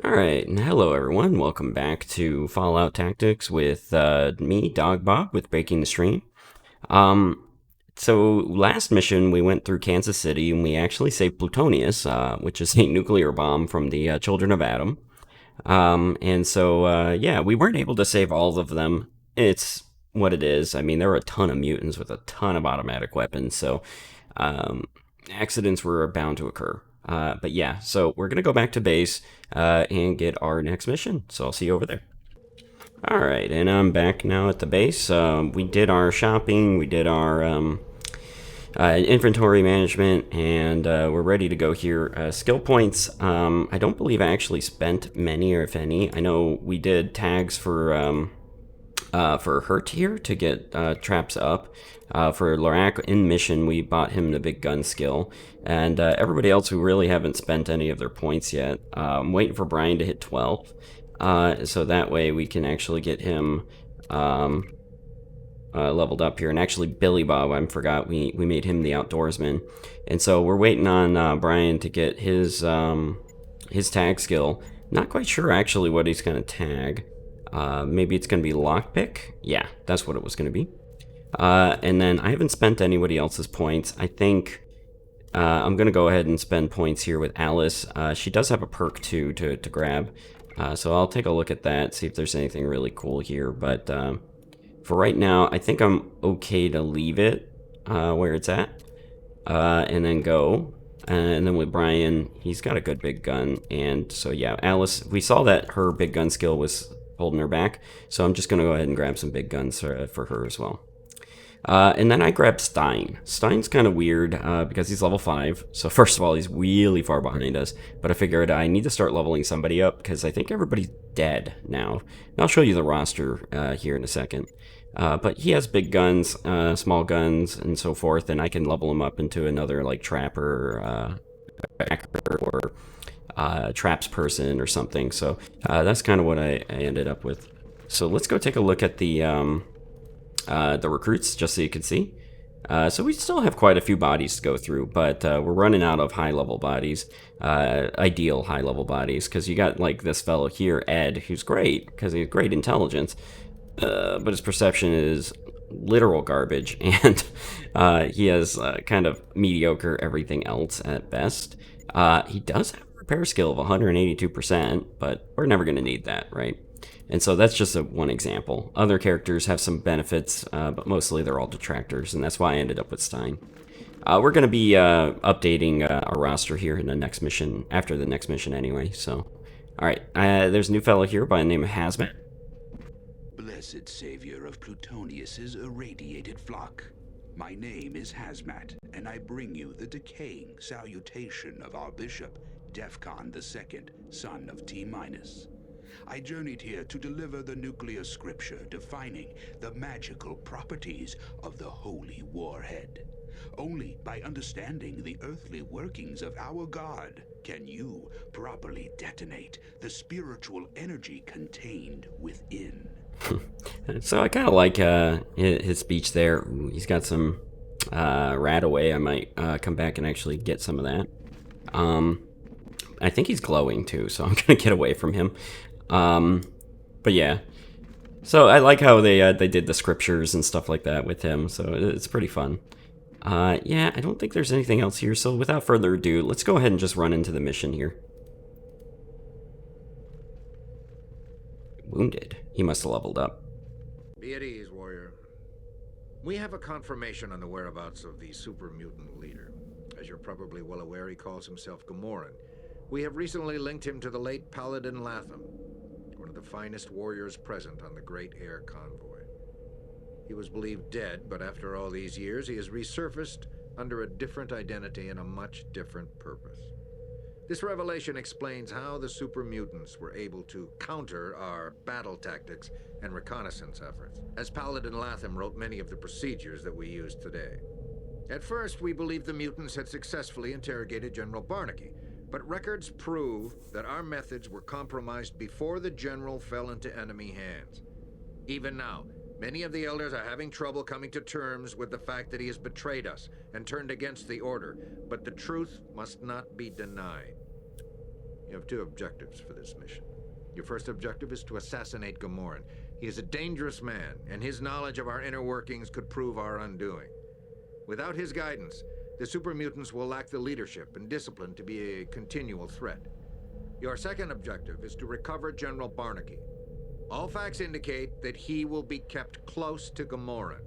Alright, and hello everyone. Welcome back to Fallout Tactics with me, Dogbog, with Breaking the Stream. Um, so last mission we went through Kansas City and we actually saved Plutonius, which is a nuclear bomb from the Children of Adam. Yeah, we weren't able to save all of them. It's what it is. I mean, there were a ton of mutants with a ton of automatic weapons, so um, accidents were bound to occur. But yeah, so we're gonna go back to base and get our next mission. So I'll see you over there. All right, and I'm back now at the base. We did our shopping, we did our inventory management, and we're ready to go here. Skill points. I don't believe I actually spent many, or if any. I know we did tags for Hurt here to get traps up. For Lorak in mission, we bought him the big gun skill. And everybody else who really haven't spent any of their points yet, I'm waiting for Brian to hit 12. So that way we can actually get him leveled up here. And actually, Billy Bob, I forgot, we made him the outdoorsman. And so we're waiting on Brian to get his tag skill. Not quite sure actually what he's going to tag. Maybe it's going to be lockpick. Yeah, that's what it was going to be. And then I haven't spent anybody else's points. I think I'm going to go ahead and spend points here with Alice. She does have a perk too to grab. So I'll take a look at that, see if there's anything really cool here. But for right now, I think I'm okay to leave it where it's at. And then go. And then with Brian, he's got a good big gun. And so yeah, Alice, we saw that her big gun skill was holding her back. So I'm just going to go ahead and grab some big guns for her as well. And then I grabbed Stein. Stein's kind of weird because he's level 5. So first of all, he's really far behind us. But I figured I need to start leveling somebody up because I think everybody's dead now. And I'll show you the roster here in a second. But he has big guns, small guns, and so forth. And I can level him up into another like trapper, hacker, or traps person or something. So that's kind of what I ended up with. So let's go take a look at the recruits just so you can see. So we still have quite a few bodies to go through, but we're running out of high-level bodies, ideal high-level bodies, because you got like this fellow here, Ed, who's great because he has great intelligence, but his perception is literal garbage, and he has kind of mediocre everything else at best. He does have a repair skill of 182%, but we're never going to need that, right? And so that's just one example. Other characters have some benefits, but mostly they're all detractors, and that's why I ended up with Stein. We're going to be updating our roster here in the next mission, after the next mission anyway, so. Alright, there's a new fellow here by the name of Hazmat. Blessed savior of Plutonius's irradiated flock. My name is Hazmat, and I bring you the decaying salutation of our bishop, Defcon II, son of T-. I journeyed here to deliver the nuclear scripture defining the magical properties of the holy warhead. Only by understanding the earthly workings of our God can you properly detonate the spiritual energy contained within. So I kind of like his speech there. Ooh, he's got some rat away. I might come back and actually get some of that. I think he's glowing too, so I'm going to get away from him. But yeah, so I like how they did the scriptures and stuff like that with him, so it's pretty fun. Yeah, I don't think there's anything else here, so without further ado, let's go ahead and just run into the mission here. Wounded. He must have leveled up. Be at ease, warrior. We have a confirmation on the whereabouts of the super mutant leader. As you're probably well aware, he calls himself Gamoran. We have recently linked him to the late Paladin Latham, one of the finest warriors present on the Great Air Convoy. He was believed dead, but after all these years, he has resurfaced under a different identity and a much different purpose. This revelation explains how the super mutants were able to counter our battle tactics and reconnaissance efforts, as Paladin Latham wrote many of the procedures that we use today. At first, we believed the mutants had successfully interrogated General Barnaky, but records prove that our methods were compromised before the general fell into enemy hands. Even now, many of the elders are having trouble coming to terms with the fact that he has betrayed us and turned against the order, but the truth must not be denied. You have two objectives for this mission. Your first objective is to assassinate Gamoran. He is a dangerous man, and his knowledge of our inner workings could prove our undoing. Without his guidance, the super mutants will lack the leadership and discipline to be a continual threat. Your second objective is to recover General Barnaky. All facts indicate that he will be kept close to Gamoran.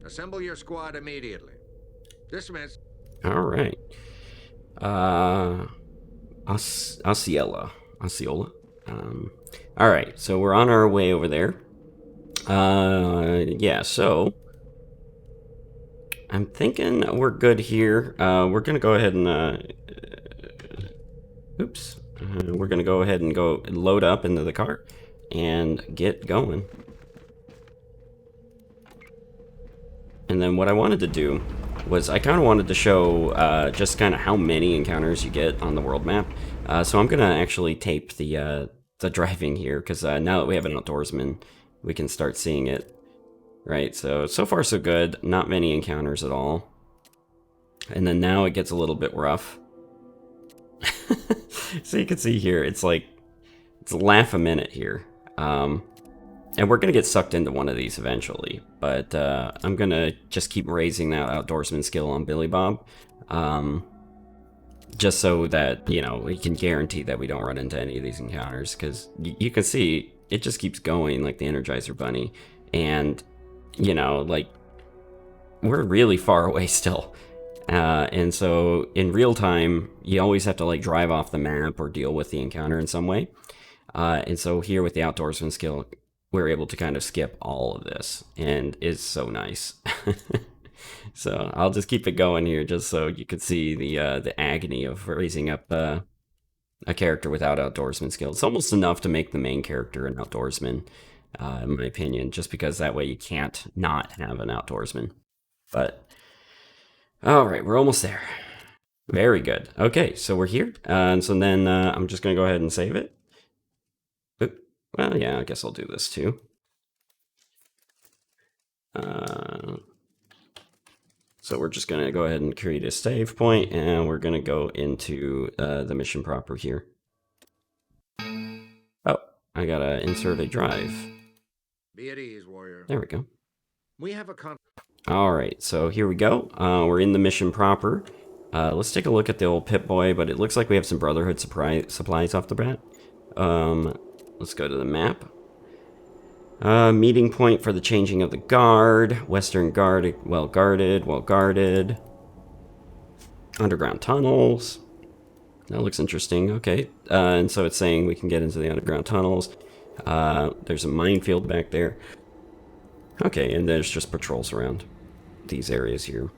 Assemble your squad immediately. Dismiss. All right. Osceolla. Osceolla. All right, so we're on our way over there. Yeah, so I'm thinking we're good here. We're gonna go ahead and we're gonna go ahead and go load up into the car and get going. And then what I wanted to do was I kind of wanted to show just kind of how many encounters you get on the world map. So I'm gonna actually tape the driving here, because now that we have an outdoorsman, we can start seeing it. Right, so far so good. Not many encounters at all. And then now it gets a little bit rough. So you can see here, it's like, it's a laugh a minute here. And we're going to get sucked into one of these eventually. But I'm going to just keep raising that outdoorsman skill on Billy Bob. Just so that, you know, we can guarantee that we don't run into any of these encounters. Because you can see, it just keeps going like the Energizer Bunny. And, you know, like, we're really far away still. And so in real time, you always have to like drive off the map or deal with the encounter in some way. And so here with the outdoorsman skill, we're able to kind of skip all of this, and it's so nice. So I'll just keep it going here, just so you can see the agony of raising up a character without outdoorsman skill. It's almost enough to make the main character an outdoorsman, in my opinion, just because that way you can't not have an outdoorsman. But all right, we're almost there. Very good. Okay, so we're here, and so then I'm just gonna go ahead and save it. Well, yeah, I guess I'll do this too. So we're just going to go ahead and create a save point, and we're going to go into the mission proper here. Oh, I got to insert a drive. Be at ease, warrior. There we go. We have a All right, so here we go. We're in the mission proper. Let's take a look at the old Pip-Boy, but it looks like we have some Brotherhood supplies off the bat. Let's go to the map. Meeting point for the changing of the guard. Western guard, well guarded. Underground tunnels. That looks interesting. Okay. And so it's saying we can get into the underground tunnels. There's a minefield back there. Okay, and there's just patrols around these areas here.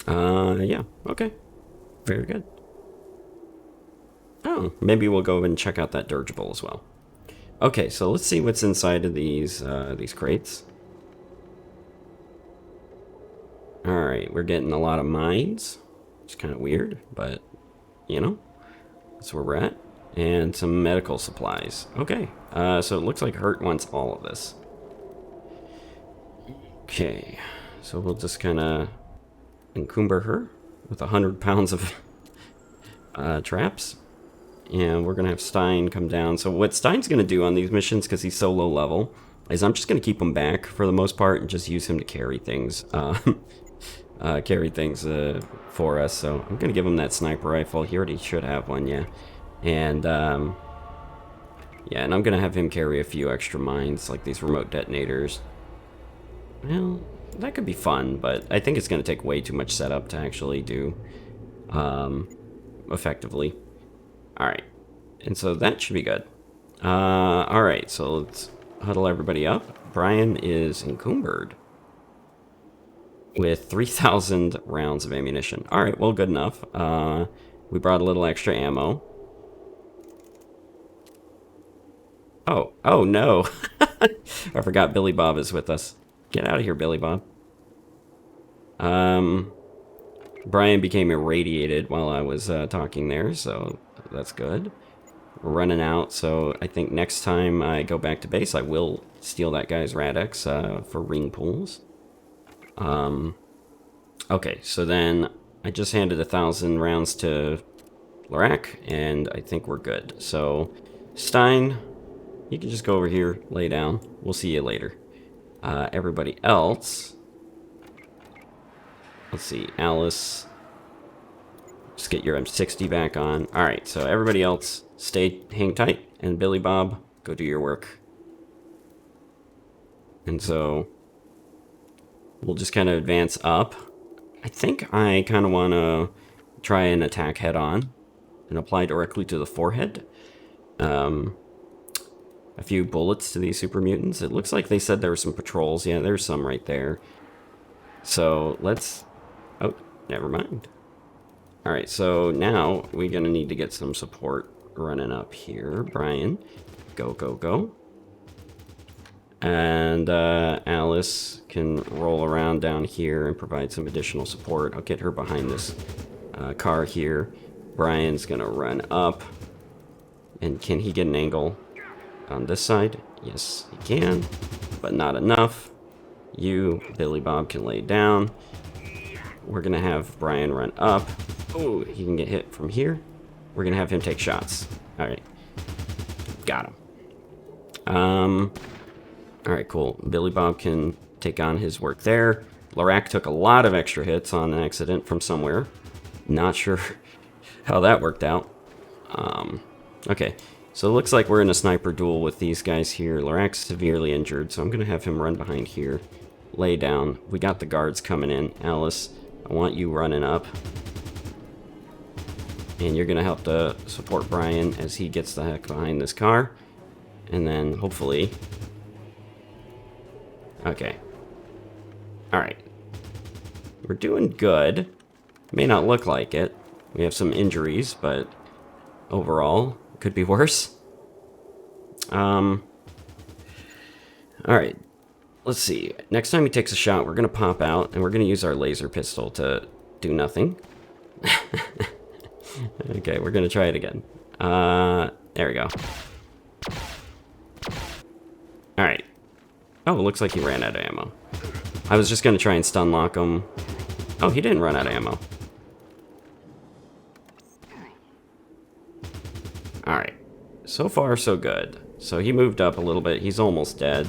Yeah. Okay. Very good. Oh, maybe we'll go and check out that dirigible as well. Okay, so let's see what's inside of these crates. Alright, we're getting a lot of mines. It's kind of weird, but, you know, that's where we're at. And some medical supplies. Okay, so it looks like Hurt wants all of this. Okay, so we'll just kind of encumber her with 100 pounds of traps. And we're going to have Stein come down. So what Stein's going to do on these missions, because he's so low level, is I'm just going to keep him back for the most part and just use him to carry things. For us. So I'm going to give him that sniper rifle. He already should have one, yeah. And, yeah, and I'm going to have him carry a few extra mines, like these remote detonators. Well, that could be fun, but I think it's going to take way too much setup to actually do effectively. Alright, and so that should be good. Alright, so let's huddle everybody up. Brian is encumbered with 3,000 rounds of ammunition. Alright, well, good enough. We brought a little extra ammo. Oh no. I forgot Billy Bob is with us. Get out of here, Billy Bob. Brian became irradiated while I was talking there, so that's good. We're running out, so I think next time I go back to base, I will steal that guy's Radix for ring pools. Okay, so then I just handed 1,000 rounds to Lorak, and I think we're good. So, Stein, you can just go over here, lay down. We'll see you later. Everybody else, let's see, Alice, just get your M60 back on. All right, so everybody else, hang tight, and Billy Bob, go do your work. And so, we'll just kind of advance up. I think I kind of want to try and attack head on and apply directly to the forehead. A few bullets to these super mutants. It looks like they said there were some patrols. Yeah, there's some right there. So let's... Oh, never mind. Alright, so now we're going to need to get some support running up here. Brian, go, go, go. And Alice can roll around down here and provide some additional support. I'll get her behind this car here. Brian's going to run up. And can he get an angle on this side? Yes, he can, but not enough. You, Billy Bob, can lay down. We're going to have Brian run up. Oh, he can get hit from here. We're going to have him take shots. All right. Got him. All right, cool. Billy Bob can take on his work there. Lorak took a lot of extra hits on accident from somewhere. Not sure how that worked out. Okay, so it looks like we're in a sniper duel with these guys here. Lorak's severely injured, so I'm going to have him run behind here. Lay down. We got the guards coming in. Alice, I want you running up. And you're going to help to support Brian as he gets the heck behind this car. And then, hopefully... Okay. Alright. We're doing good. May not look like it. We have some injuries, but overall, could be worse. Alright. Let's see. Next time he takes a shot, we're going to pop out, and we're going to use our laser pistol to do nothing. Okay, we're going to try it again. There we go. Alright. Oh, it looks like he ran out of ammo. I was just going to try and stun lock him. Oh, he didn't run out of ammo. Alright. So far, so good. So he moved up a little bit. He's almost dead.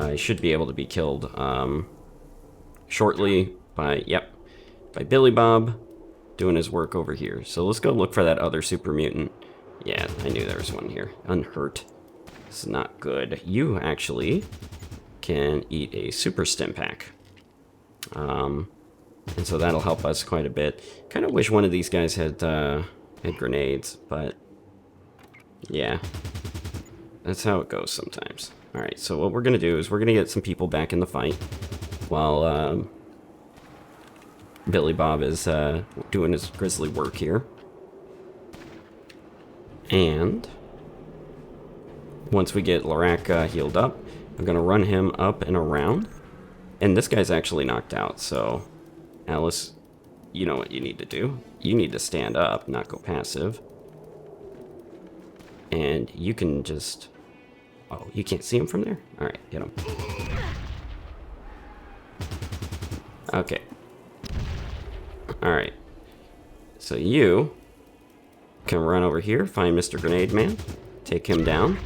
He should be able to be killed shortly by, by Billy Bob doing his work over here. So let's go look for that other super mutant. Yeah, I knew there was one here. Unhurt. This is not good. You actually can eat a super stim pack. And so that'll help us quite a bit. Kind of wish one of these guys had grenades, but yeah, that's how it goes sometimes. All right, so what we're gonna do is we're gonna get some people back in the fight while Billy Bob is doing his grisly work here. And once we get Lorak healed up, I'm gonna run him up and around. And this guy's actually knocked out, so Alice, you know what you need to do. You need to stand up, not go passive. And you can just... Oh, you can't see him from there? Alright, hit him. Okay. Alright. So you can run over here, find Mr. Grenade Man, take him down.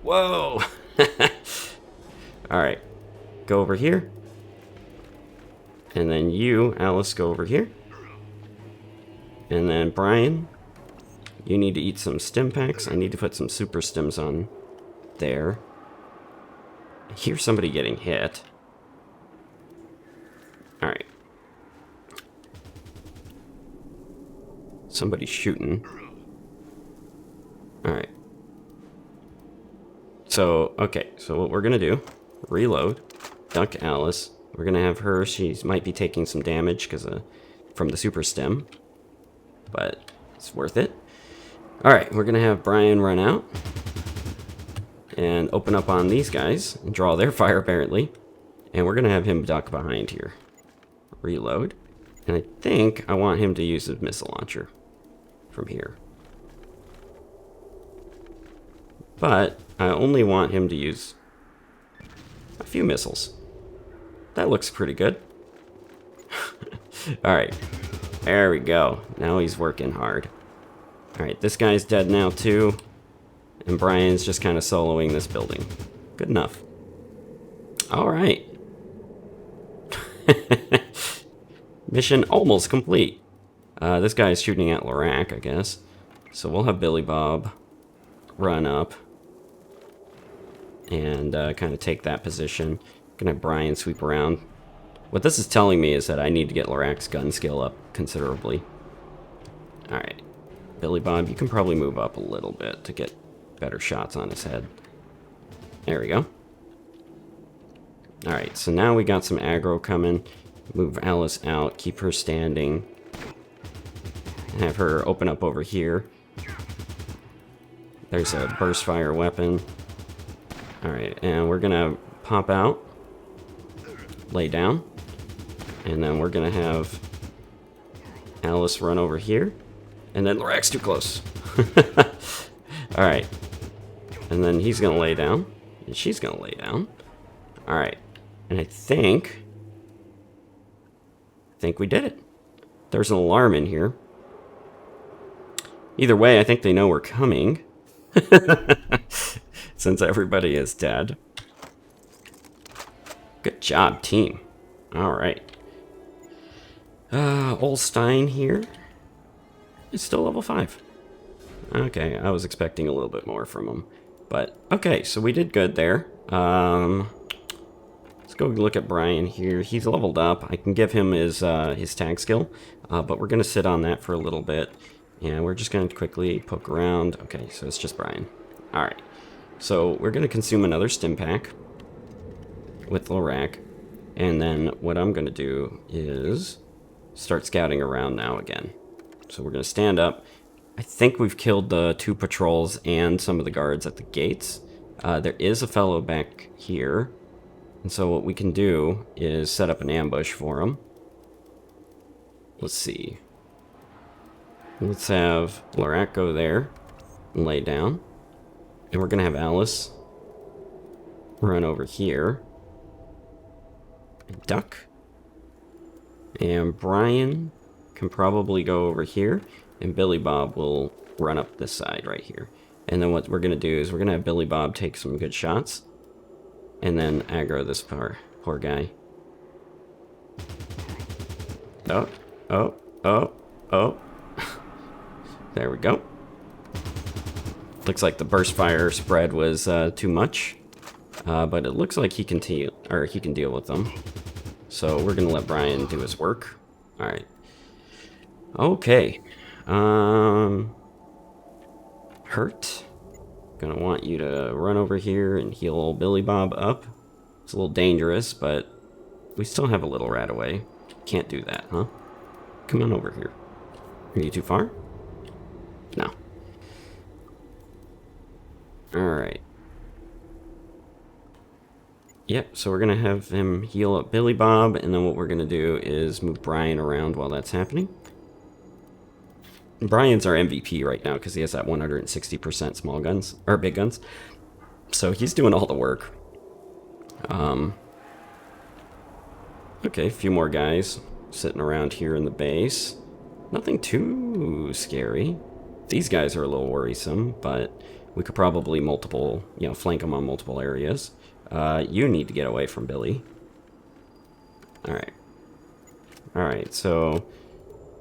Whoa! Alright. Go over here. And then you, Alice, go over here. And then Brian, you need to eat some stim packs. I need to put some super stims on there. I hear somebody getting hit. Alright. Somebody's shooting. Alright. So, okay. So what we're going to do, reload, duck Alice. We're going to have her, she might be taking some damage because from the super stim. But it's worth it. Alright, we're going to have Brian run out. And open up on these guys. And draw their fire, apparently. And we're going to have him duck behind here. Reload. And I think I want him to use the missile launcher. From here. But I only want him to use a few missiles. That looks pretty good. Alright. There we go. Now he's working hard. Alright, this guy's dead now too. And Brian's just kind of soloing this building. Good enough. Alright. Mission almost complete. This guy's shooting at Lorak, I guess. So we'll have Billy Bob run up and kind of take that position. Gonna have Brian sweep around. What this is telling me is that I need to get Lorak's gun skill up considerably. Alright. Billy Bob, you can probably move up a little bit to get better shots on his head. There we go. Alright, so now we got some aggro coming. Move Alice out, keep her standing. Have her open up over here. There's a burst fire weapon. Alright, and we're gonna pop out. Lay down. And then we're gonna have Alice run over here. And then Lorak's too close. Alright. And then he's gonna lay down. And she's gonna lay down. Alright. And I think we did it. There's an alarm in here. Either way, I think they know we're coming. Since everybody is dead. Good job, team. Alright. Olstein here. It's still level 5. Okay, I was expecting a little bit more from him. But, okay, so we did good there. Let's go look at Brian here. He's leveled up. I can give him his tag skill. But we're going to sit on that for a little bit. And we're just going to quickly poke around. Okay, so it's just Brian. Alright. So we're going to consume another stim pack with Lorak. And then what I'm going to do is start scouting around now again. So we're going to stand up. I think we've killed the 2 patrols and some of the guards at the gates. There is a fellow back here. And so what we can do is set up an ambush for him. Let's see. Let's have Lorak go there and lay down. And we're going to have Alice run over here. And duck. And Brian can probably go over here. And Billy Bob will run up this side right here. And then what we're going to do is we're going to have Billy Bob take some good shots. And then aggro this poor guy. Oh, oh, oh, oh. There we go. Looks like the burst fire spread was too much. But it looks like he can deal with them. So we're going to let Brian do his work. Alright. Okay. Hurt. Gonna want you to run over here and heal old Billy Bob up. It's a little dangerous, but we still have a little rat away. Can't do that, huh? Come on over here. Are you too far? No. Alright. Yep, so we're gonna have him heal up Billy Bob, and then what we're gonna do is move Brian around while that's happening. Brian's our MVP right now because he has that 160% small guns, or big guns. So he's doing all the work. Okay, a few more guys sitting around here in the base. Nothing too scary. These guys are a little worrisome, but we could probably flank them on multiple areas. You need to get away from Billy. Alright. Alright, so...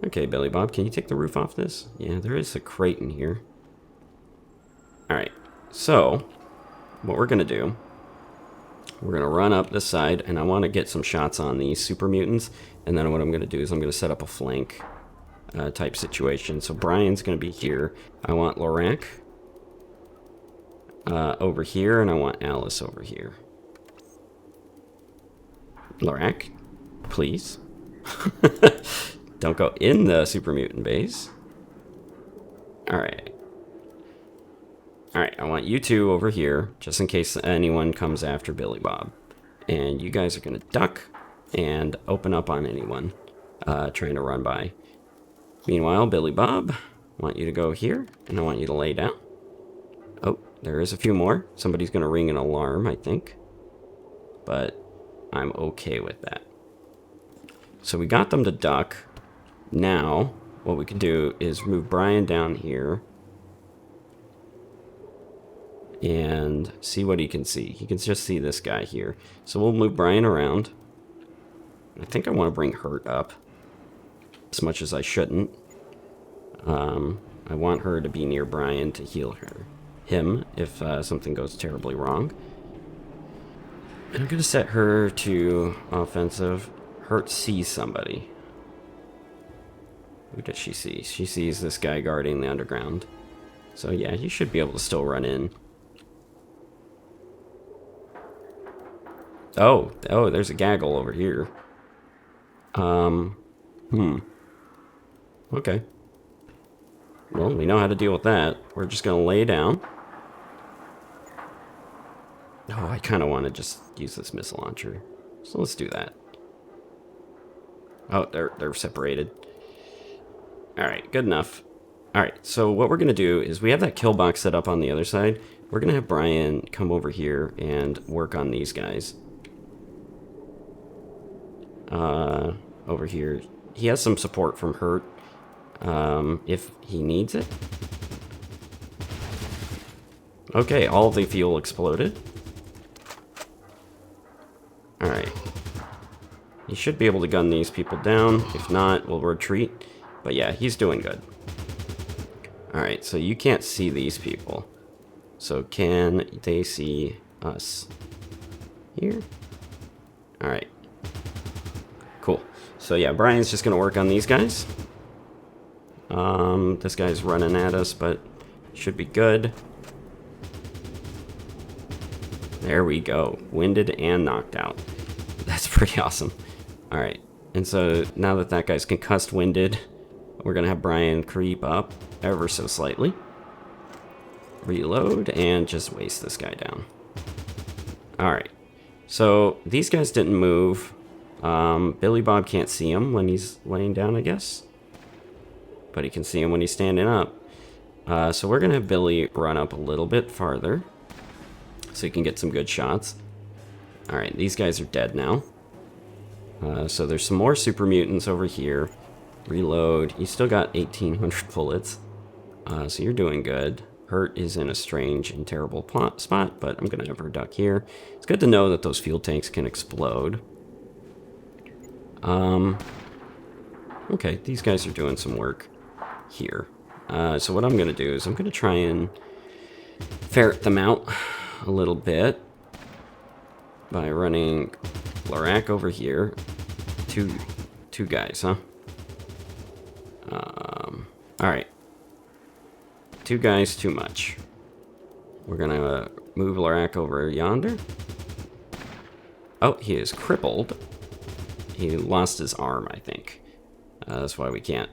Okay, Billy Bob, can you take the roof off this? Yeah, there is a crate in here. Alright, so, what we're going to do, we're going to run up this side, and I want to get some shots on these super mutants, and then what I'm going to do is I'm going to set up a flank type situation. So Brian's going to be here. I want Lorak over here, and I want Alice over here. Lorak, please. Don't go in the super mutant base. Alright. Alright, I want you two over here, just in case anyone comes after Billy Bob. And you guys are going to duck and open up on anyone trying to run by. Meanwhile, Billy Bob, I want you to go here, and I want you to lay down. Oh, there is a few more. Somebody's going to ring an alarm, I think. But I'm okay with that. So we got them to duck. Now, what we can do is move Brian down here, and see what he can see. He can just see this guy here. So we'll move Brian around. I think I want to bring Hurt up as much as I shouldn't. I want her to be near Brian to heal him if something goes terribly wrong. And I'm going to set her to offensive. Hurt sees somebody. Who does she see? She sees this guy guarding the underground. So yeah, you should be able to still run in. Oh, there's a gaggle over here. Okay. Well, we know how to deal with that. We're just gonna lay down. Oh, I kind of want to just use this missile launcher. So let's do that. Oh, they're separated. Alright, good enough. Alright, so what we're going to do is we have that kill box set up on the other side. We're going to have Brian come over here and work on these guys. Over here. He has some support from Hurt. If he needs it. Okay, all of the fuel exploded. Alright. He should be able to gun these people down. If not, we'll retreat. But yeah, he's doing good. Alright, so you can't see these people. So can they see us? Here? Alright. Cool. So yeah, Brian's just going to work on these guys. This guy's running at us, but should be good. There we go. Winded and knocked out. That's pretty awesome. Alright. And so now that that guy's concussed, winded, we're going to have Brian creep up ever so slightly. Reload and just waste this guy down. Alright. So these guys didn't move. Billy Bob can't see him when he's laying down, I guess. But he can see him when he's standing up. So we're going to have Billy run up a little bit farther, so he can get some good shots. Alright, these guys are dead now. So there's some more super mutants over here. Reload. You still got 1,800 bullets. So you're doing good. Hurt is in a strange and terrible spot, but I'm going to have her duck here. It's good to know that those fuel tanks can explode. Okay, these guys are doing some work here. So what I'm going to do is I'm going to try and ferret them out a little bit by running Lorak over here. Two guys, huh? Alright. Two guys, too much. We're gonna move Lorak over yonder. Oh, he is crippled. He lost his arm, I think. That's why we can't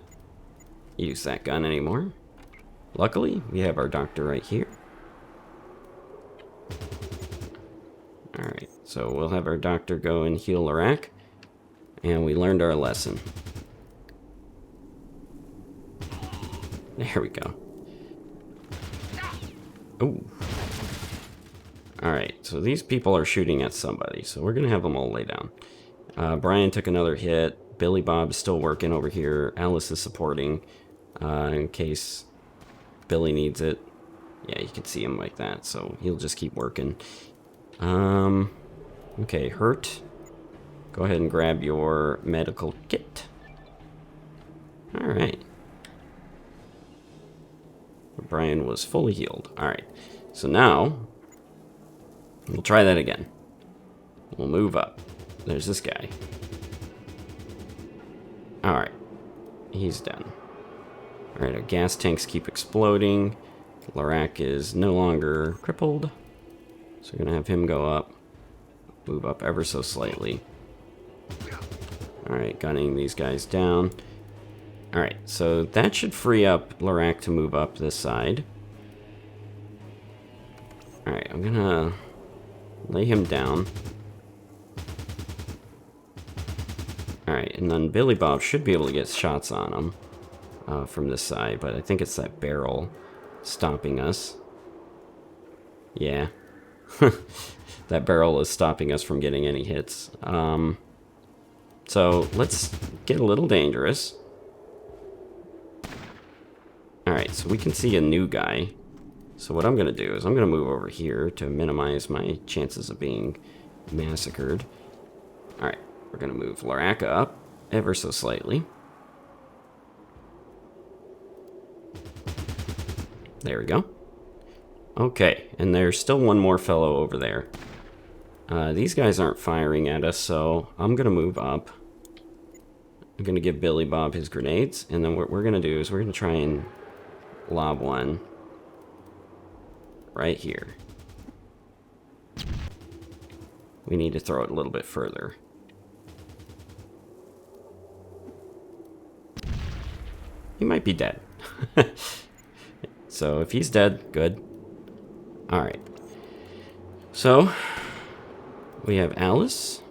use that gun anymore. Luckily, we have our doctor right here. Alright, so we'll have our doctor go and heal Lorak. And we learned our lesson. There we go. Oh. Alright, so these people are shooting at somebody, so we're going to have them all lay down. Brian took another hit. Billy Bob's still working over here. Alice is supporting in case Billy needs it. Yeah, you can see him like that, so he'll just keep working. Okay, Hurt. Go ahead and grab your medical kit. Alright. Brian was fully healed. Alright, so now we'll try that again. We'll move up. There's this guy. Alright, he's done. Alright, our gas tanks keep exploding. Lorak is no longer crippled. So we're going to have him go up. Move up ever so slightly. Alright, gunning these guys down. Alright, so that should free up Lorak to move up this side. Alright, I'm gonna lay him down. Alright, and then Billy Bob should be able to get shots on him from this side, but I think it's that barrel stopping us. Yeah. That barrel is stopping us from getting any hits. So let's get a little dangerous. Alright, so we can see a new guy. So what I'm going to do is I'm going to move over here to minimize my chances of being massacred. Alright, we're going to move Laraka up ever so slightly. There we go. Okay, and there's still one more fellow over there. These guys aren't firing at us, so I'm going to move up. I'm going to give Billy Bob his grenades, and then what we're going to do is we're going to try and lob one right here. We need to throw it a little bit further. He might be dead. So if he's dead, good. Alright. So, we have Alice.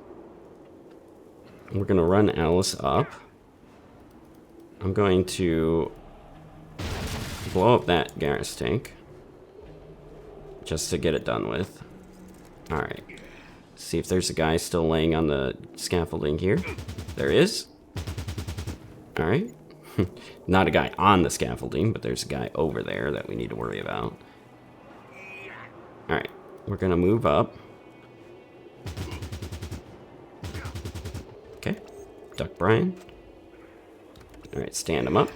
We're going to run Alice up. I'm going to blow up that gas tank. Just to get it done with. Alright. See if there's a guy still laying on the scaffolding here. There is. Alright. Not a guy on the scaffolding, but there's a guy over there that we need to worry about. Alright. We're going to move up. Okay. Duck Brian. Alright, stand him up.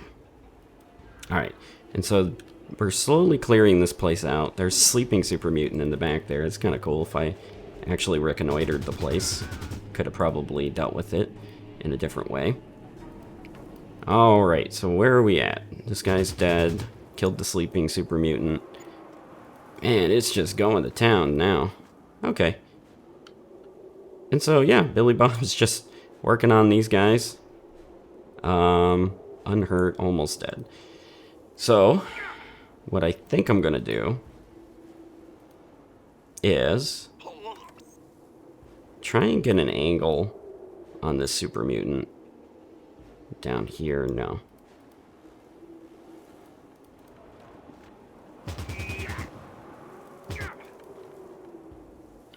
Alright. And so we're slowly clearing this place out. There's sleeping super mutant in the back there. It's kind of cool if I actually reconnoitered the place. Could have probably dealt with it in a different way. Alright, so where are we at? This guy's dead. Killed the sleeping super mutant. Man, it's just going to town now. Okay. And so, yeah, Billy Bob's just working on these guys. Unhurt, almost dead. So, what I think I'm going to do is try and get an angle on this super mutant. Down here, no.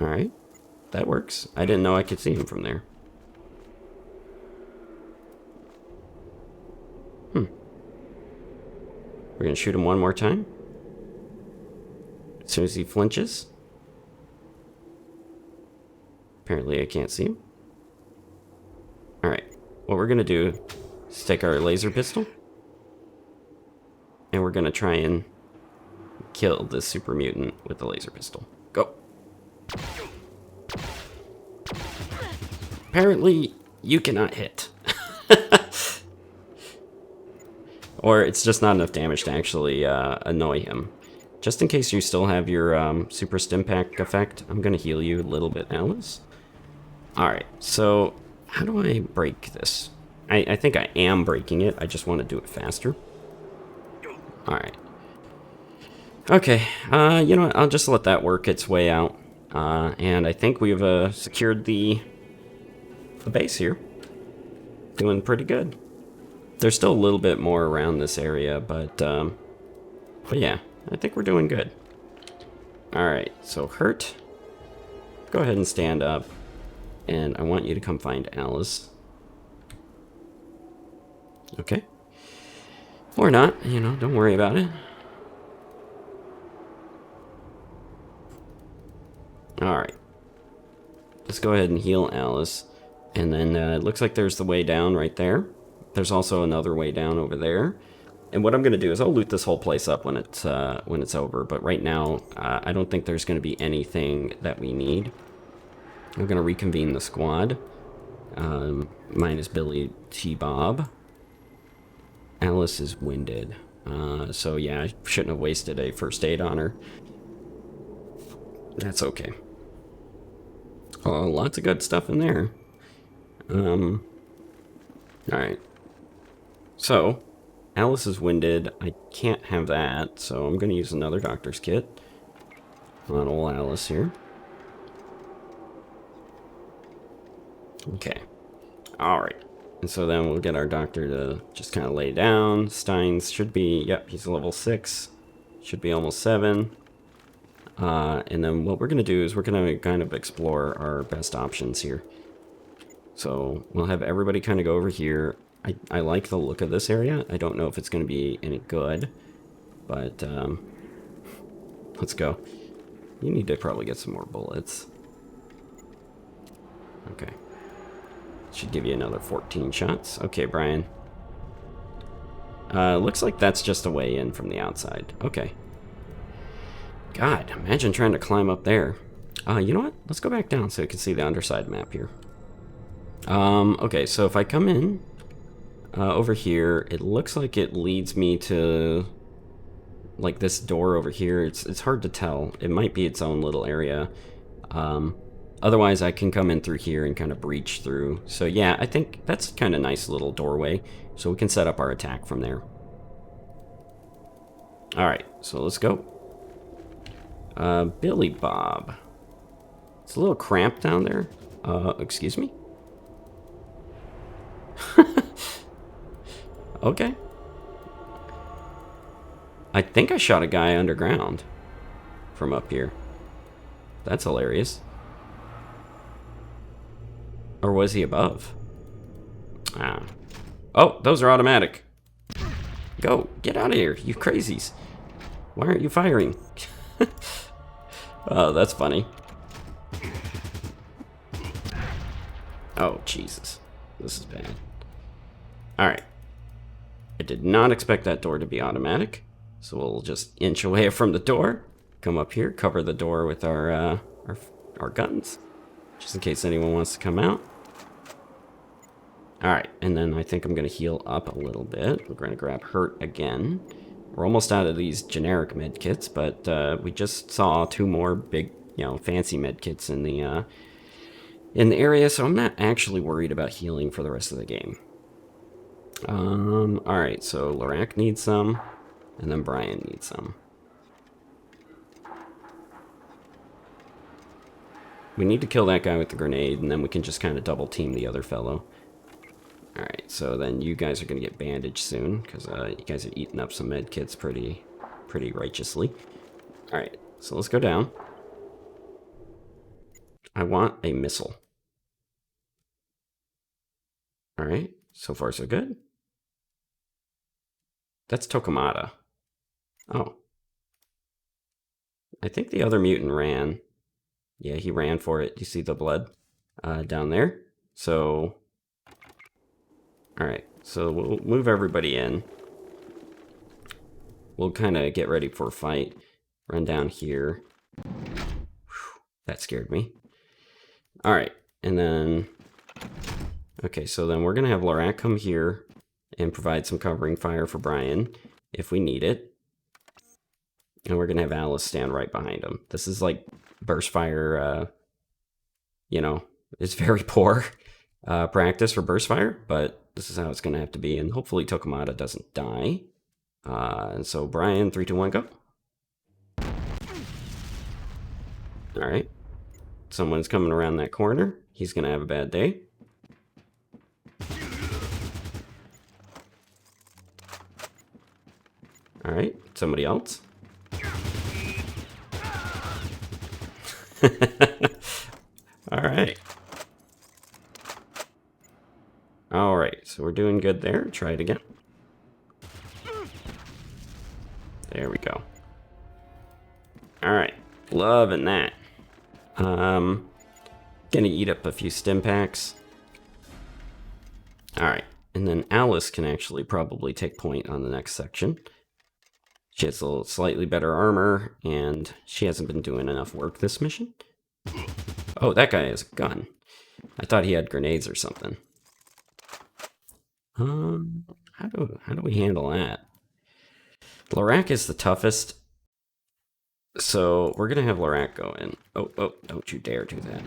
Alright, that works. I didn't know I could see him from there. We're gonna shoot him one more time. As soon as he flinches. Apparently I can't see him. Alright, what we're gonna do is take our laser pistol. And we're gonna try and kill this super mutant with the laser pistol. Go! Apparently, you cannot hit. Or it's just not enough damage to actually annoy him. Just in case you still have your super stim pack effect, I'm gonna heal you a little bit, Alice. Alright, so how do I break this? I think I am breaking it, I just want to do it faster. Alright. Okay, you know what, I'll just let that work its way out. And I think we've secured the base here. Doing pretty good. There's still a little bit more around this area, but yeah, I think we're doing good. Alright, so Hurt, go ahead and stand up. And I want you to come find Alice. Okay. Or not, you know, don't worry about it. Alright. Let's go ahead and heal Alice. And then it looks like there's the way down right there. There's also another way down over there. And what I'm going to do is I'll loot this whole place up when it's over. But right now, I don't think there's going to be anything that we need. I'm going to reconvene the squad. Minus Billy T. Bob. Alice is winded. So yeah, I shouldn't have wasted a first aid on her. That's okay. Oh, lots of good stuff in there. Alright. So, Alice is winded. I can't have that, so I'm going to use another doctor's kit on old Alice here. Okay. Alright. And so then we'll get our doctor to just kind of lay down. Steins should be, yep, he's level 6. Should be almost 7. And then what we're going to do is we're going to kind of explore our best options here. So we'll have everybody kind of go over here. I like the look of this area. I don't know if it's going to be any good, but Let's go. You need to probably get some more bullets. Okay. Should give you another 14 shots. Okay, Brian. Looks like that's just a way in from the outside. Okay. God, imagine trying to climb up there. You know what? Let's go back down so we can see the underside map here. Okay, so if I come in over here, it looks like it leads me to like this door over here. It's hard to tell. It might be its own little area. Otherwise, I can come in through here and kind of breach through. So yeah, I think that's kind of nice little doorway. So we can set up our attack from there. All right, so let's go. Billy Bob. It's a little cramped down there. Excuse me? Okay. I think I shot a guy underground from up here. That's hilarious. Or was he above? Ah. Oh, those are automatic. Go, get out of here, you crazies. Why aren't you firing? Oh, that's funny. Oh, Jesus. This is bad. Alright. I did not expect that door to be automatic. So we'll just inch away from the door. Come up here, cover the door with our guns. Just in case anyone wants to come out. Alright, and then I think I'm going to heal up a little bit. We're going to grab Hurt again. We're almost out of these generic medkits, but we just saw 2 more big, fancy medkits in the area, so I'm not actually worried about healing for the rest of the game. Alright, so Lorak needs some, and then Brian needs some. We need to kill that guy with the grenade, and then we can just kind of double team the other fellow. Alright, so then you guys are going to get bandaged soon, because you guys are eating up some med kits pretty righteously. Alright, so let's go down. I want a missile. Alright, so far so good. That's Tokamata. Oh. I think the other mutant ran. Yeah, he ran for it. Do you see the blood down there? So... Alright, so we'll move everybody in. We'll kind of get ready for a fight. Run down here. Whew, that scared me. Alright, and then... Okay, so then we're going to have Lorak come here and provide some covering fire for Brian if we need it. And we're going to have Alice stand right behind him. This is like burst fire, it's very poor practice for burst fire, but this is how it's going to have to be, and hopefully Tokamata doesn't die. And so Brian, 3, 2, 1, go. Alright. Someone's coming around that corner. He's going to have a bad day. Alright, somebody else. Alright. Alright, so we're doing good there. Try it again. There we go. Alright, loving that. Gonna eat up a few stim packs. Alright, and then Alice can actually probably take point on the next section. She has a little slightly better armor, and she hasn't been doing enough work this mission. Oh, that guy has a gun. I thought he had grenades or something. How do we handle that? Lorak is the toughest, so we're gonna have Lorak go in. Oh, don't you dare do that.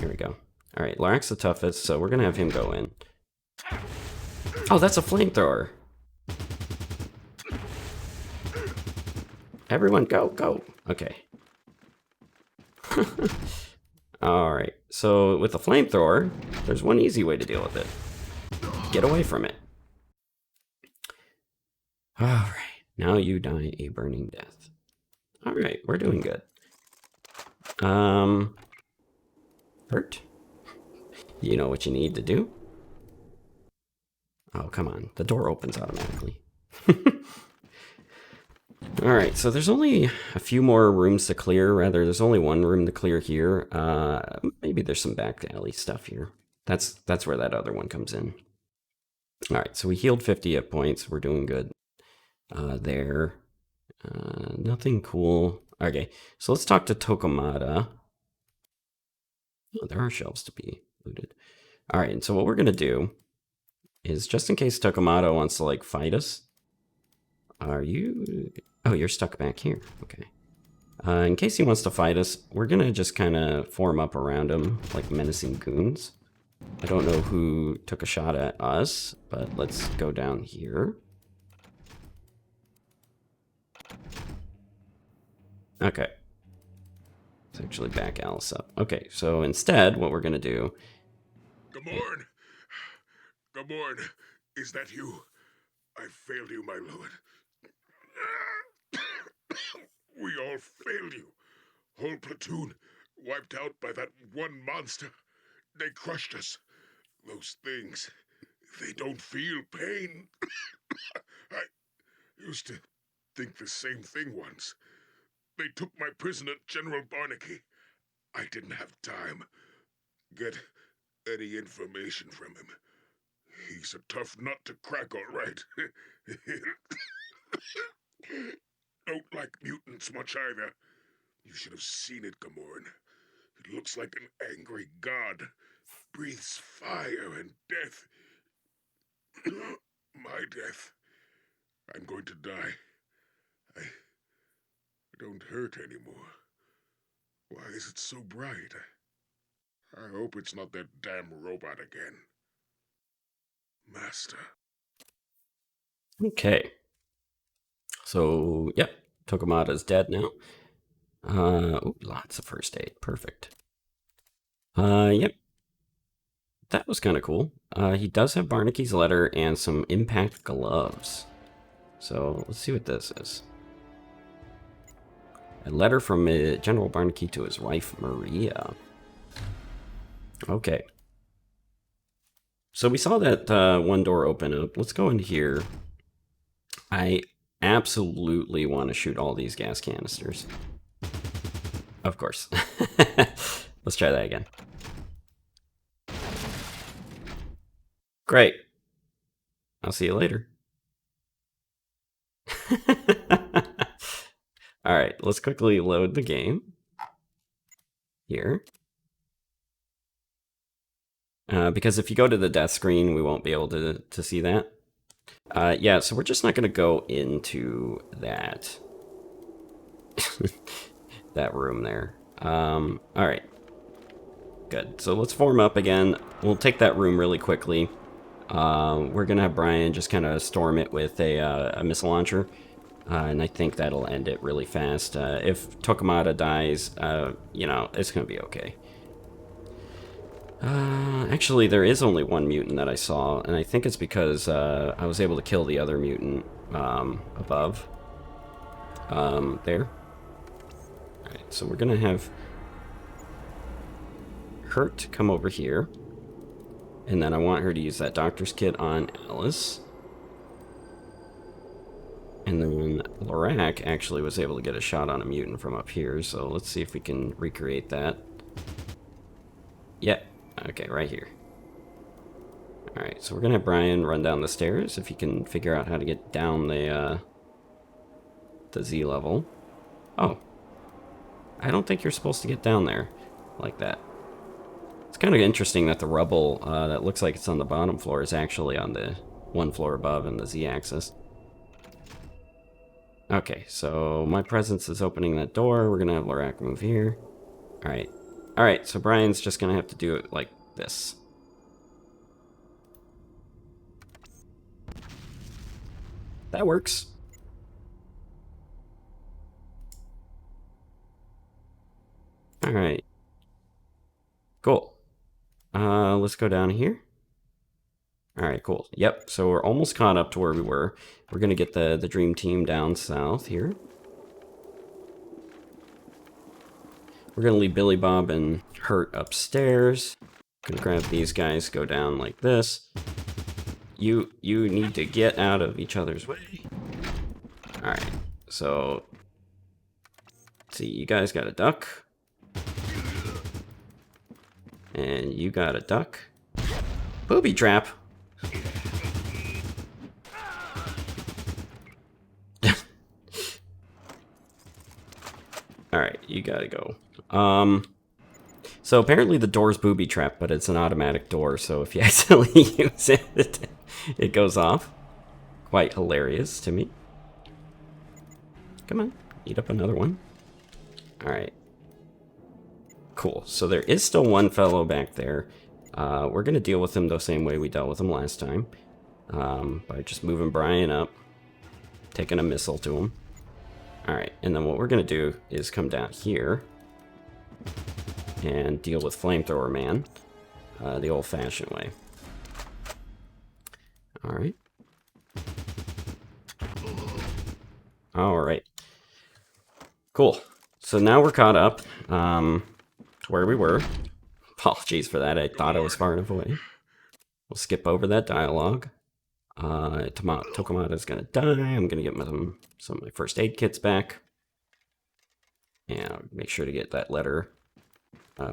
Here we go. All right, Lorak's the toughest, so we're gonna have him go in. Oh, that's a flamethrower. Everyone go. Okay. Alright, so with the flamethrower, there's one easy way to deal with it. Get away from it. Alright, now you die a burning death. Alright, we're doing good. Hurt? You know what you need to do? Oh, come on. The door opens automatically. Alright, so there's only a few more rooms to clear. Rather, there's only one room to clear here. Maybe there's some back alley stuff here. That's where that other one comes in. Alright, so we healed 50 hit points. We're doing good there. Nothing cool. Okay, so let's talk to Tokomata. Oh, there are shelves to be looted. Alright, and so what we're going to do is, just in case Tokomata wants to, like, fight us. Are you... Oh, you're stuck back here. Okay. In case he wants to fight us, we're going to just kind of form up around him like menacing goons. I don't know who took a shot at us, but let's go down here. Okay. Let's actually back Alice up. Okay, so instead, what we're going to do... Gamorn! Gamorn, is that you? I failed you, my lord. We all failed you. Whole platoon wiped out by that one monster. They crushed us. Those things, they don't feel pain. I used to think the same thing once. They took my prisoner, General Barnaky. I didn't have time. Get any information from him. He's a tough nut to crack, all right. Don't like mutants much either. You should have seen it, Gamorn. It looks like an angry god. Breathes fire and death. My death. I'm going to die. I don't hurt anymore. Why is it so bright? I hope it's not that damn robot again. Master. Okay. So, yep. Tokomata's dead now. Ooh, lots of first aid. Perfect. Yep. That was kind of cool. He does have Barnaky's letter and some impact gloves. So, let's see what this is. A letter from General Barnaky to his wife, Maria. Okay. So we saw that one door open up. Let's go in here. I absolutely want to shoot all these gas canisters. Of course. Let's try that again. Great. I'll see you later. All right, let's quickly load the game here. Because if you go to the death screen, we won't be able to see that. Yeah, so we're just not going to go into that that room there. All right, good. So let's form up again. We'll take that room really quickly. We're going to have Brian just kind of storm it with a missile launcher. And I think that'll end it really fast. If Tokomata dies, you know, it's going to be okay. Actually, there is only one mutant that I saw, and I think it's because I was able to kill the other mutant above. There. Alright, so we're going to have Hurt come over here. And then I want her to use that doctor's kit on Alice. And then Lorak actually was able to get a shot on a mutant from up here, so let's see if we can recreate that. Yeah, okay, right here. Alright, so we're gonna have Brian run down the stairs if he can figure out how to get down the Z level. Oh. I don't think you're supposed to get down there like that. It's kind of interesting that the rubble that looks like it's on the bottom floor is actually on the one floor above in the Z-axis. Okay, so my presence is opening that door. We're gonna have Lorak move here. Alright. Alright, so Brian's just gonna have to do it like this. That works. Alright. Cool. Let's go down here. Alright, cool. Yep, so we're almost caught up to where we were. We're going to get the dream team down south here. We're going to leave Billy Bob and Hurt upstairs. Going to grab these guys, go down like this. You need to get out of each other's way. Alright, So, see, you guys got a duck. And you got a duck. Booby trap. Alright, you gotta go. So apparently the door's booby trap, but it's an automatic door, so if you accidentally use it, it goes off. Quite hilarious to me. Come on, eat up another one. Alright. Cool, so there is still one fellow back there. We're gonna deal with him the same way we dealt with him last time. By just moving Brian up, taking a missile to him. Alright, and then what we're going to do is come down here and deal with Flamethrower Man the old-fashioned way. Alright. Alright. Cool. So now we're caught up to where we were. Apologies for that, I thought I was far enough away. We'll skip over that dialogue. Tokamata's gonna die. I'm gonna get some of my first aid kits back. And I'll make sure to get that letter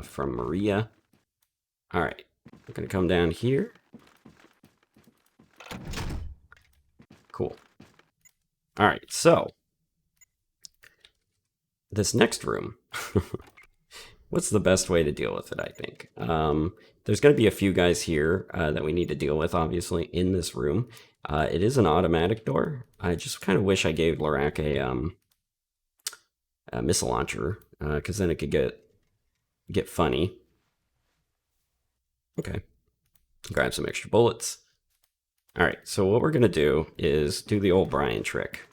from Maria. Alright, I'm gonna come down here. Cool. Alright, so this next room. What's the best way to deal with it, I think? There's going to be a few guys here that we need to deal with, obviously, in this room. It is an automatic door. I just kind of wish I gave Lorak a missile launcher, because then it could get funny. Okay. Grab some extra bullets. Alright, so what we're going to do is do the old Brian trick.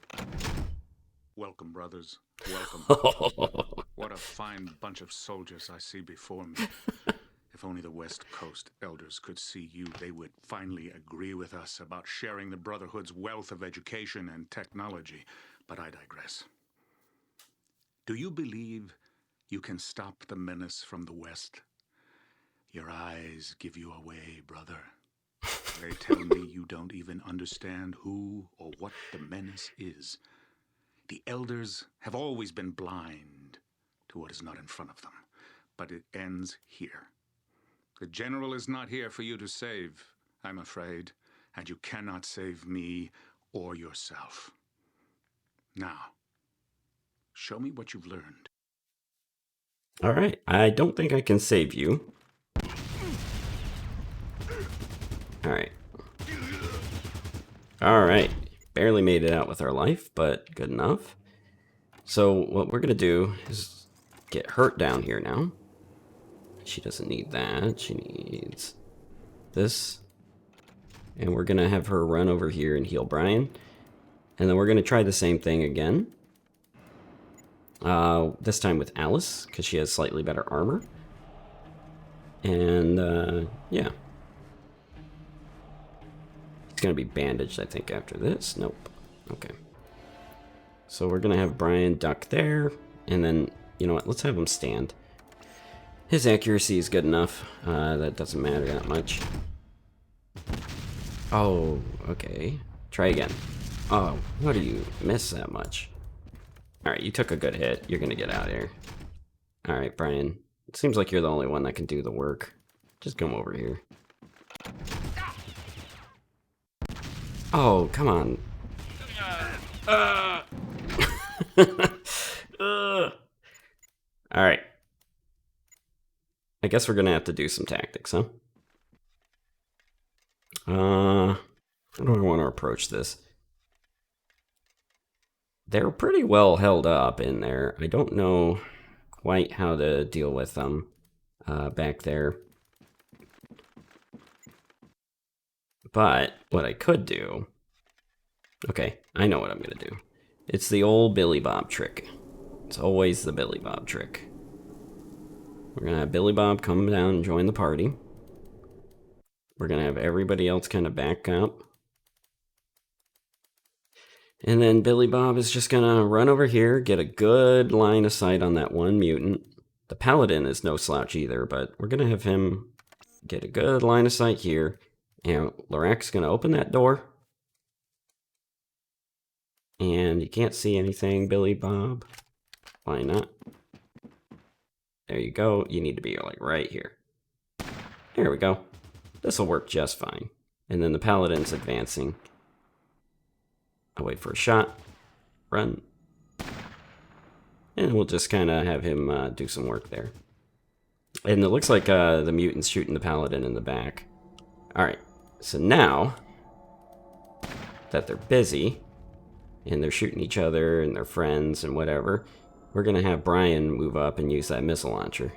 Welcome, brothers. Welcome. What a fine bunch of soldiers I see before me. If only the West Coast elders could see you, they would finally agree with us about sharing the Brotherhood's wealth of education and technology. But I digress. Do you believe you can stop the menace from the West? Your eyes give you away, brother. They tell me you don't even understand who or what the menace is. The elders have always been blind to what is not in front of them, but it ends here. The general is not here for you to save, I'm afraid, and you cannot save me or yourself. Now, show me what you've learned. Alright, I don't think I can save you. Alright. Alright. Barely made it out with our life, but good enough. So what we're going to do is get Hurt down here now. She doesn't need that. She needs this. And we're going to have her run over here and heal Brian. And then we're going to try the same thing again. This time with Alice, because she has slightly better armor. And, yeah. It's going to be bandaged, I think, after this. Nope. Okay. So we're going to have Brian duck there. And then, you know what? Let's have him stand. His accuracy is good enough. That doesn't matter that much. Oh, okay. Try again. Oh, what do you miss that much? Alright, you took a good hit. You're going to get out of here. Alright, Brian. It seems like you're the only one that can do the work. Just come over here. Oh, come on. Alright. I guess we're gonna have to do some tactics, huh? How do I want to approach this? They're pretty well held up in there. I don't know quite how to deal with them back there. But what I could do... Okay, I know what I'm going to do. It's the old Billy Bob trick. It's always the Billy Bob trick. We're going to have Billy Bob come down and join the party. We're going to have everybody else kind of back up. And then Billy Bob is just going to run over here, get a good line of sight on that one mutant. The Paladin is no slouch either, but we're going to have him get a good line of sight here. And Lorak's going to open that door. And you can't see anything, Billy Bob. Why not? There you go. You need to be like right here. There we go. This will work just fine. And then the paladin's advancing. I'll wait for a shot. Run. And we'll just kind of have him do some work there. And it looks like the mutant's shooting the paladin in the back. Alright, so now that they're busy, and they're shooting each other and their friends and whatever, we're going to have Brian move up and use that missile launcher.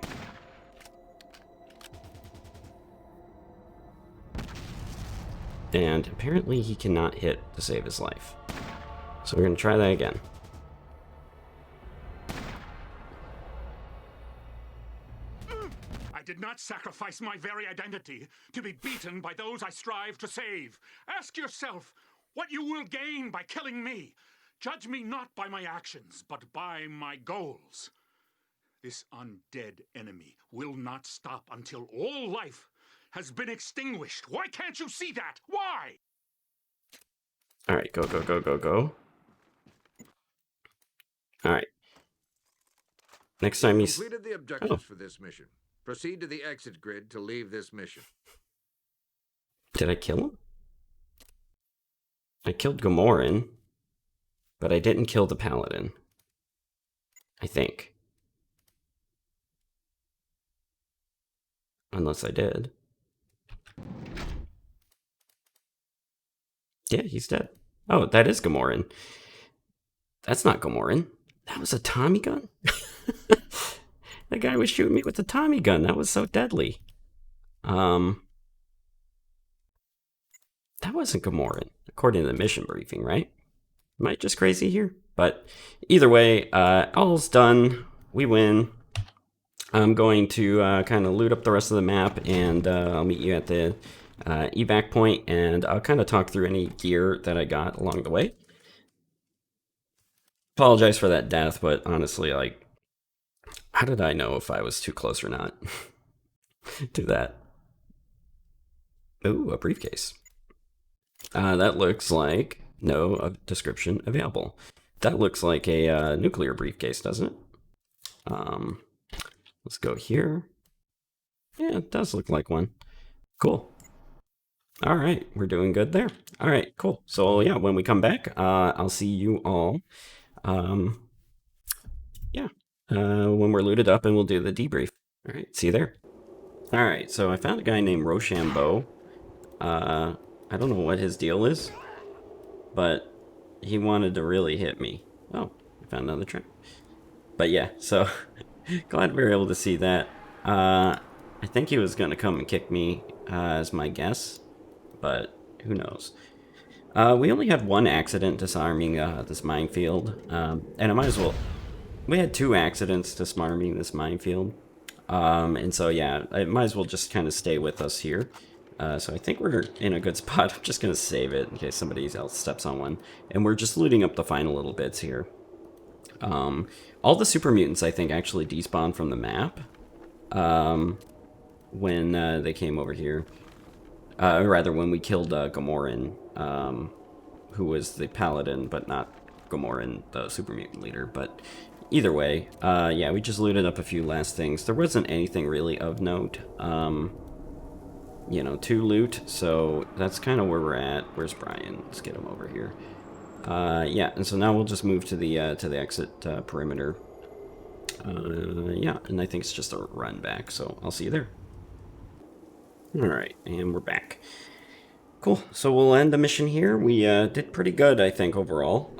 And apparently he cannot hit to save his life. So we're going to try that again. I did not sacrifice my very identity to be beaten by those I strive to save. Ask yourself what you will gain by killing me. Judge me not by my actions, but by my goals. This undead enemy will not stop until all life has been extinguished. Why can't you see that? Why? Alright, go, go, go, go, go. Alright. Next time you... Completed the objectives for this mission. Proceed to the exit grid to leave this mission. Did I kill him? I killed Gamoran, but I didn't kill the paladin. I think. Unless I did. Yeah, he's dead. Oh, that is Gamoran. That's not Gamoran. That was a Tommy gun? That guy was shooting me with a Tommy gun. That was so deadly. That wasn't Gamoran, according to the mission briefing, right? Am I just crazy here? But either way, all's done. We win. I'm going to kind of loot up the rest of the map, and I'll meet you at the evac point, and I'll kind of talk through any gear that I got along the way. Apologize for that death, but honestly, like, how did I know if I was too close or not to that? Ooh, a briefcase. That looks like no description available. That looks like a nuclear briefcase, doesn't it? Let's go here. Yeah, it does look like one. Cool. All right, we're doing good there. All right, cool. So yeah, when we come back, I'll see you all. When we're looted up, and we'll do the debrief. All right, see you there. All right, so I found a guy named Rochambeau. I don't know what his deal is, but he wanted to really hit me. Oh, I found another trap. But yeah, so glad we were able to see that. I think he was going to come and kick me as my guess, but who knows. We only had one accident disarming this minefield, and I might as well... We had 2 accidents disarming this minefield, and so yeah, I might as well just kind of stay with us here. So I think we're in a good spot. I'm just going to save it in case somebody else steps on one. And we're just looting up the final little bits here. All the super mutants, I think, actually despawned from the map when they came over here. Or rather, when we killed Gamoran, who was the paladin, but not Gamoran, the super mutant leader. But either way, yeah, we just looted up a few last things. There wasn't anything really of note. You know, to loot, so that's kind of where we're at. Where's Brian? Let's get him over here. Yeah, and so now we'll just move to the exit perimeter. Yeah, and I think it's just a run back, so I'll see you there. Alright, and we're back. Cool, so we'll end the mission here. We did pretty good, I think, overall.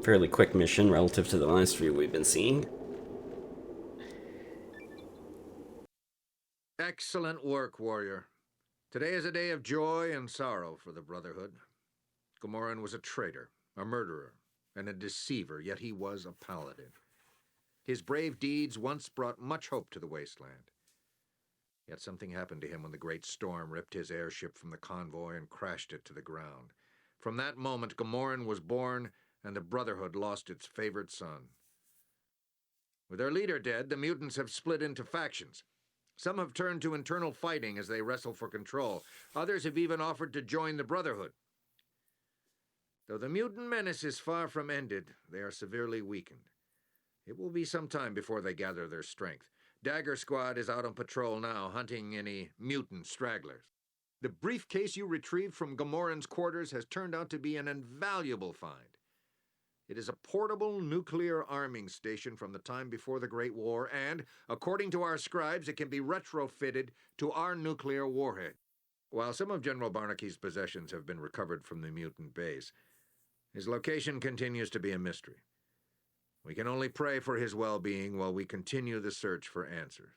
Fairly quick mission relative to the last few we've been seeing. Excellent work, warrior. Today is a day of joy and sorrow for the Brotherhood. Gamoran was a traitor, a murderer, and a deceiver, yet he was a paladin. His brave deeds once brought much hope to the wasteland. Yet something happened to him when the great storm ripped his airship from the convoy and crashed it to the ground. From that moment, Gamoran was born, and the Brotherhood lost its favorite son. With their leader dead, the mutants have split into factions. Some have turned to internal fighting as they wrestle for control. Others have even offered to join the Brotherhood. Though the mutant menace is far from ended, they are severely weakened. It will be some time before they gather their strength. Dagger Squad is out on patrol now, hunting any mutant stragglers. The briefcase you retrieved from Gamoran's quarters has turned out to be an invaluable find. It is a portable nuclear arming station from the time before the Great War, and, according to our scribes, it can be retrofitted to our nuclear warhead. While some of General Barnaky's possessions have been recovered from the mutant base, his location continues to be a mystery. We can only pray for his well-being while we continue the search for answers.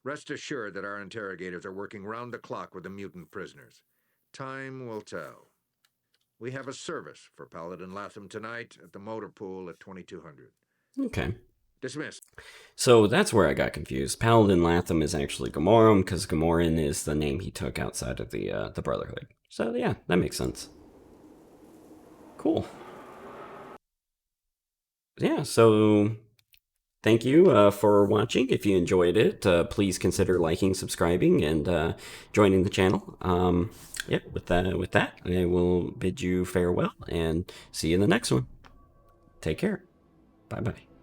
Rest assured that our interrogators are working round the clock with the mutant prisoners. Time will tell. We have a service for Paladin Latham tonight at the motor pool at 2200. Okay. Dismissed. So that's where I got confused. Paladin Latham is actually Gamoran, because Gamoran is the name he took outside of the Brotherhood. So yeah, that makes sense. Cool. Yeah, so thank you for watching. If you enjoyed it, please consider liking, subscribing, and joining the channel. Yeah, with that, I will bid you farewell and see you in the next one. Take care. Bye-bye.